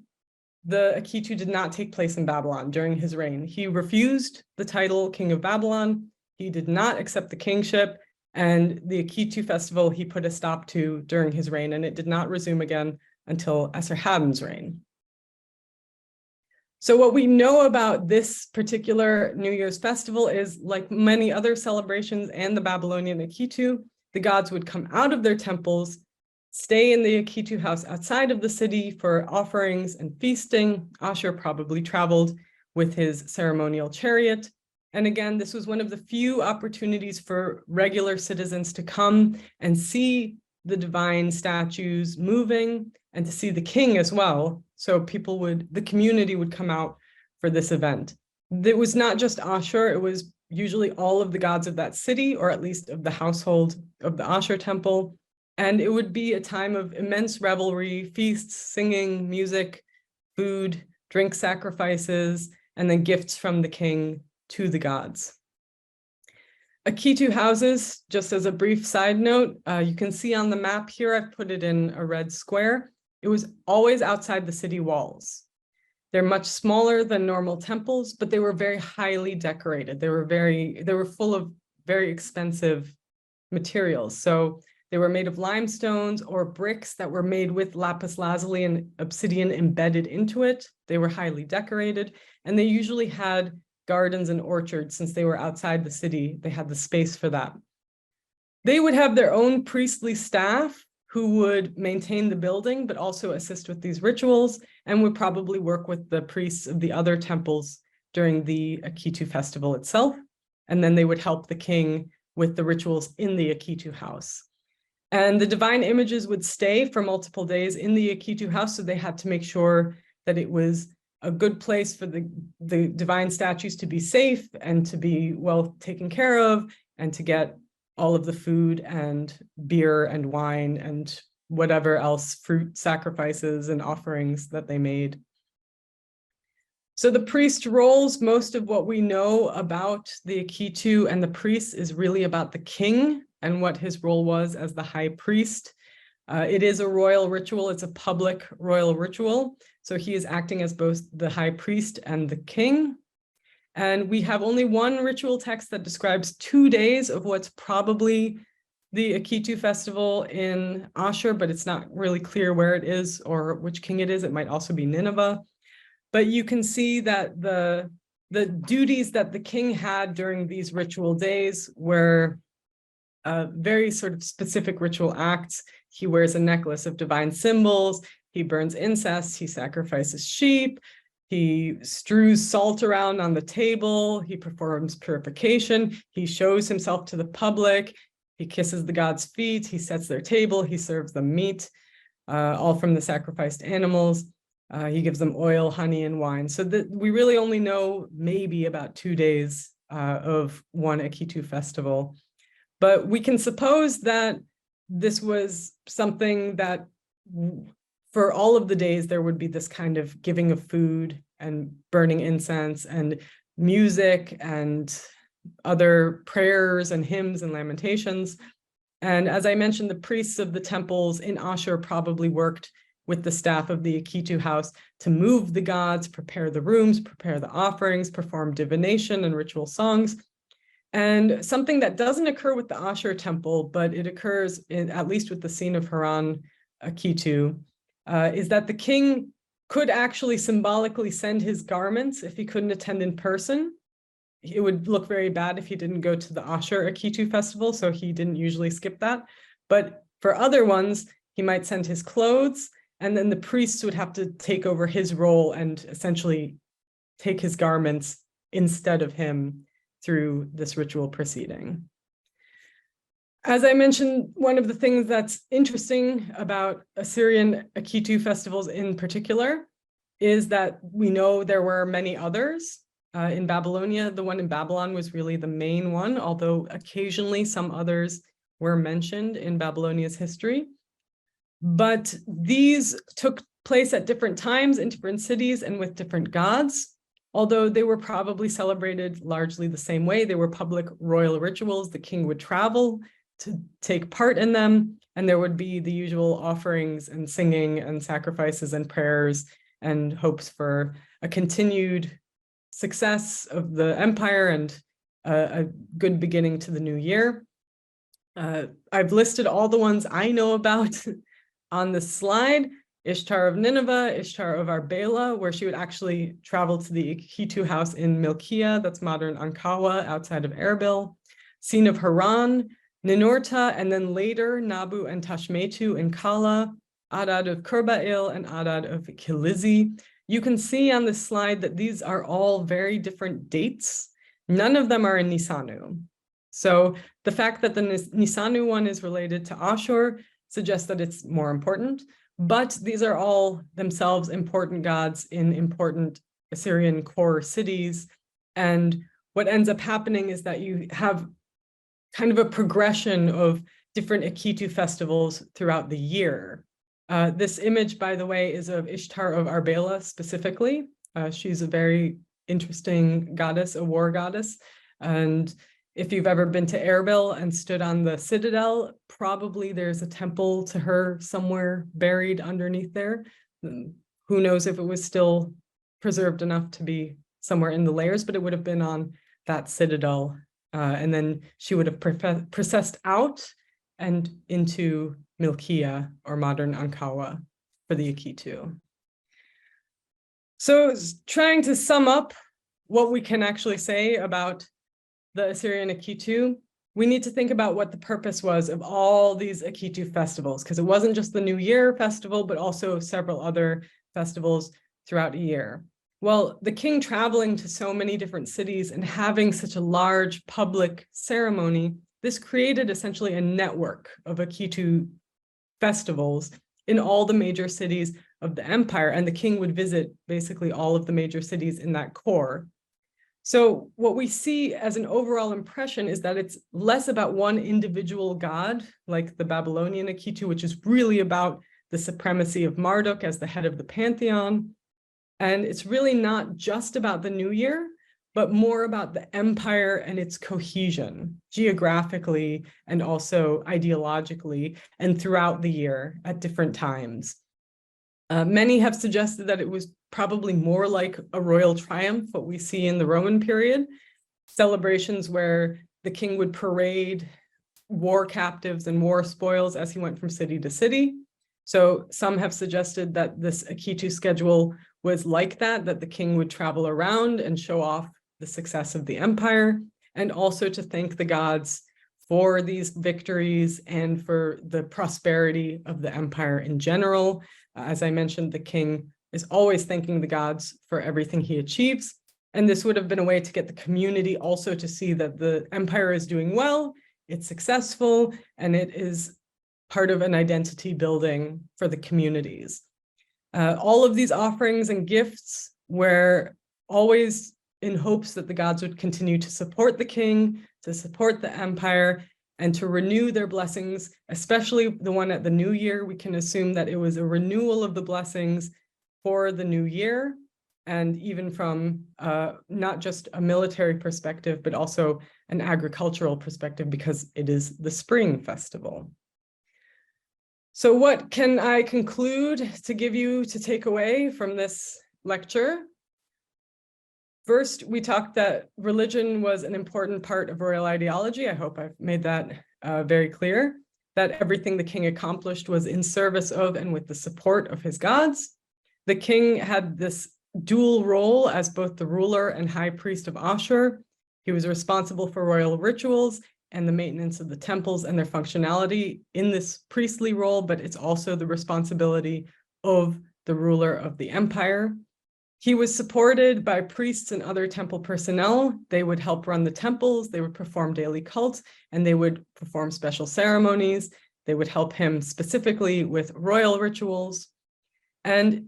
the Akitu did not take place in Babylon during his reign. He refused the title King of Babylon. He did not accept the kingship. And the Akitu festival he put a stop to during his reign, and it did not resume again until Esarhaddon's reign. So what we know about this particular New Year's festival is, like many other celebrations and the Babylonian Akitu, the gods would come out of their temples, stay in the Akitu house outside of the city for offerings and feasting. Ashur probably traveled with his ceremonial chariot. And again, this was one of the few opportunities for regular citizens to come and see the divine statues moving and to see the king as well. So the community would come out for this event. It was not just Ashur, it was usually all of the gods of that city, or at least of the household of the Ashur temple. And it would be a time of immense revelry, feasts, singing, music, food, drink sacrifices, and then gifts from the king to the gods. Akitu houses, just as a brief side note, you can see on the map here, I've put it in a red square. It was always outside the city walls. They're much smaller than normal temples, but they were very highly decorated. They were full of very expensive materials. So they were made of limestones or bricks that were made with lapis lazuli and obsidian embedded into it. They were highly decorated, and they usually had gardens and orchards. Since they were outside the city, they had the space for that. They would have their own priestly staff who would maintain the building, but also assist with these rituals, and would probably work with the priests of the other temples during the Akitu festival itself. And then they would help the king with the rituals in the Akitu house. And the divine images would stay for multiple days in the Akitu house, so they had to make sure that it was a good place for the divine statues to be safe and to be well taken care of, and to get all of the food and beer and wine and whatever else, fruit sacrifices and offerings that they made. So the priest roles, most of what we know about the Akitu and the priests is really about the king and what his role was as the high priest. It is a royal ritual. It's a public royal ritual. So he is acting as both the high priest and the king. And we have only one ritual text that describes 2 days of what's probably the Akitu festival in Ashur, but it's not really clear where it is or which king it is. It might also be Nineveh. But you can see that the duties that the king had during these ritual days were very sort of specific ritual acts. He wears a necklace of divine symbols. He burns incense. He sacrifices sheep. He strews salt around on the table. He performs purification. He shows himself to the public. He kisses the gods' feet. He sets their table. He serves them meat, all from the sacrificed animals. He gives them oil, honey, and wine. So we really only know maybe about 2 days of one Akitu festival. But we can suppose that this was something that for all of the days, there would be this kind of giving of food and burning incense and music and other prayers and hymns and lamentations. And as I mentioned, the priests of the temples in Ashur probably worked with the staff of the Akitu house to move the gods, prepare the rooms, prepare the offerings, perform divination and ritual songs. And something that doesn't occur with the Ashur temple, but it occurs at least with the scene of Haran Akitu is that the king could actually symbolically send his garments if he couldn't attend in person. It would look very bad if he didn't go to the Ashur Akitu festival, so he didn't usually skip that. But for other ones, he might send his clothes, and then the priests would have to take over his role and essentially take his garments instead of him through this ritual proceeding. As I mentioned, one of the things that's interesting about Assyrian Akitu festivals in particular is that we know there were many others. In Babylonia, the one in Babylon was really the main one, although occasionally some others were mentioned in Babylonia's history. But these took place at different times in different cities and with different gods, although they were probably celebrated largely the same way. They were public royal rituals. The king would travel to take part in them, and there would be the usual offerings and singing and sacrifices and prayers and hopes for a continued success of the empire and a good beginning to the new year. I've listed all the ones I know about on this slide: Ishtar of Nineveh, Ishtar of Arbela, where she would actually travel to the Akitu house in Milkia, that's modern Ankawa, outside of Erbil, Scene of Haran, Ninurta, and then later Nabu and Tashmetu in Kala, Adad of Kurbail, and Adad of Kilizi. You can see on this slide that these are all very different dates. None of them are in Nisanu. So the fact that the Nisanu one is related to Ashur suggests that it's more important, but these are all themselves important gods in important Assyrian core cities. And what ends up happening is that you have kind of a progression of different Akitu festivals throughout the year. This image, by the way, is of Ishtar of Arbela specifically. She's a very interesting goddess, a war goddess. And if you've ever been to Erbil and stood on the citadel, probably there's a temple to her somewhere buried underneath there. Who knows if it was still preserved enough to be somewhere in the layers, but it would have been on that citadel. And then she would have processed out and into Milkia, or modern Ankawa, for the Akitu. So trying to sum up what we can actually say about the Assyrian Akitu, we need to think about what the purpose was of all these Akitu festivals, because it wasn't just the New Year festival, but also several other festivals throughout a year. Well, the king traveling to so many different cities and having such a large public ceremony, this created essentially a network of Akitu festivals in all the major cities of the empire, and the king would visit basically all of the major cities in that core. So what we see as an overall impression is that it's less about one individual god, like the Babylonian Akitu, which is really about the supremacy of Marduk as the head of the pantheon. And it's really not just about the new year, but more about the empire and its cohesion geographically and also ideologically and throughout the year at different times. Many have suggested that it was probably more like a royal triumph, what we see in the Roman period, celebrations where the king would parade war captives and war spoils as he went from city to city. So some have suggested that this Akitu schedule was like that the king would travel around and show off the success of the empire, and also to thank the gods for these victories and for the prosperity of the empire in general. As I mentioned, the king is always thanking the gods for everything he achieves. And this would have been a way to get the community also to see that the empire is doing well, it's successful, and it is part of an identity building for the communities. All of these offerings and gifts were always in hopes that the gods would continue to support the king, to support the empire, and to renew their blessings, especially the one at the new year. We can assume that it was a renewal of the blessings for the new year, and even from not just a military perspective, but also an agricultural perspective, because it is the spring festival. So what can I conclude to give you to take away from this lecture? First, we talked that religion was an important part of royal ideology. I hope I've made that very clear. that everything the king accomplished was in service of and with the support of his gods. The king had this dual role as both the ruler and high priest of Ashur. He was responsible for royal rituals and the maintenance of the temples and their functionality in this priestly role, but it's also the responsibility of the ruler of the empire. He was supported by priests and other temple personnel. They would help run the temples, they would perform daily cults, and they would perform special ceremonies. They would help him specifically with royal rituals. And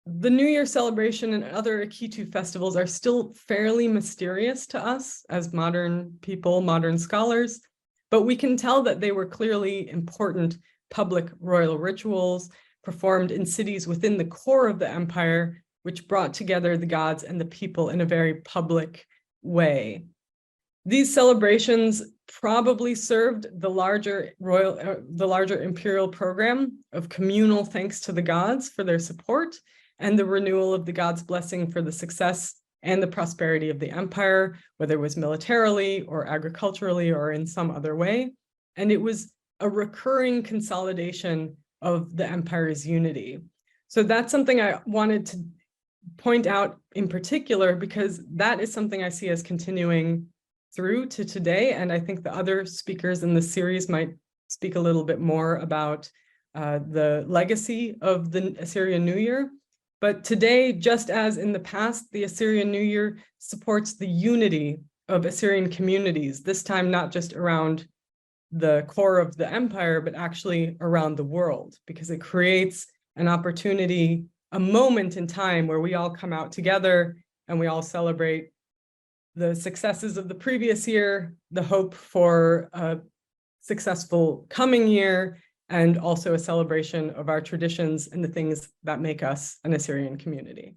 the New Year celebration and other Akitu festivals are still fairly mysterious to us as modern people, modern scholars, but we can tell that they were clearly important public royal rituals performed in cities within the core of the empire, which brought together the gods and the people in a very public way. These celebrations probably served the larger imperial program of communal thanks to the gods for their support and the renewal of the gods' blessing for the success and the prosperity of the empire, whether it was militarily or agriculturally or in some other way. And it was a recurring consolidation of the empire's unity. So that's something I wanted to point out in particular, because that is something I see as continuing through to today. And I think the other speakers in the series might speak a little bit more about the legacy of the Assyrian New Year. But today, just as in the past, the Assyrian New Year supports the unity of Assyrian communities, this time not just around the core of the empire, but actually around the world, because it creates an opportunity, a moment in time where we all come out together and we all celebrate the successes of the previous year, the hope for a successful coming year, and also a celebration of our traditions and the things that make us an Assyrian community.